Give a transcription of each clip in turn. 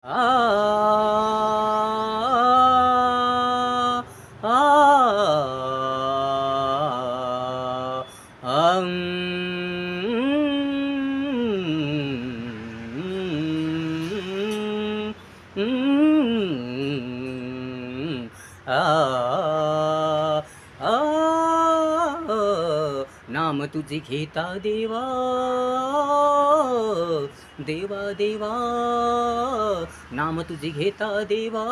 आ, आ, अं, आ, आ, नाम तुझे घेता देवा, देवा देवा, नाम तुझे घेता देवा,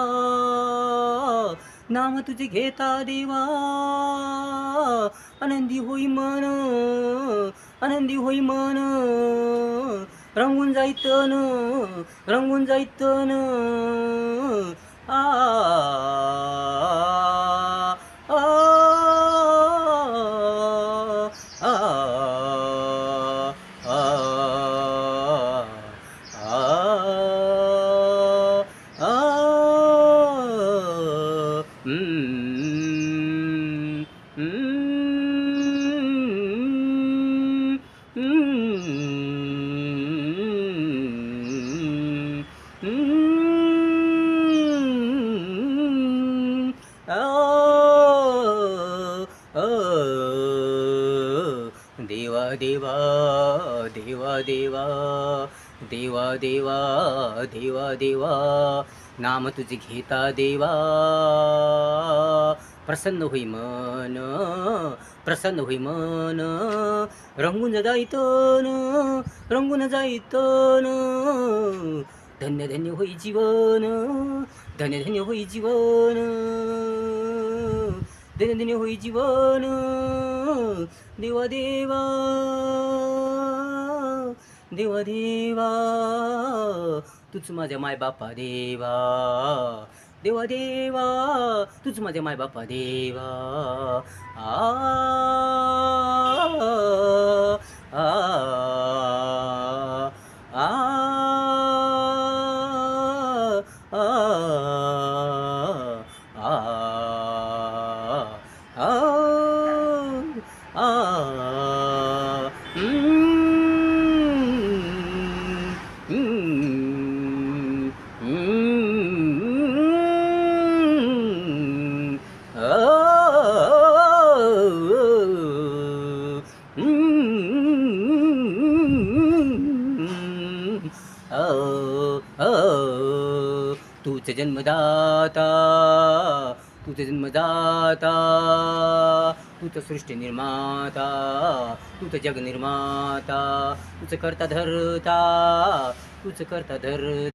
नाम तुझे घेता देवा, आनंदी होई मन, आनंदी होई मन, रंगून जायतन, रंगून जायतन, आ, आ, आ, आ, आ, हं, हं, हं, हं, आ, आ, देवा देवा, देवा देवा, देवा देवा, देवा देवा, नाम तुझे घेता देवा, प्रसन्न होई मन, प्रसन्न होई मन, रंगून जायतन, रंगून जायतन, धन्य धन्य होई जीवन, धन्य धन्य होई जीवन, धन्य धन्य होई जीवन, देवा देवा, देवा देवा, तूच माझ्या मायबापा देवा, देवा देवा, तूच माझ्या मायबापा देवा, आ, आ, आ, आ, आ, आ, आ, हं, हं, आ, तूच जन्मदाता, तूच जन्मदाता, तूच सृष्टी निर्माता, तूच जग निर्माता, तूच करता धरता, तूच करता धरता.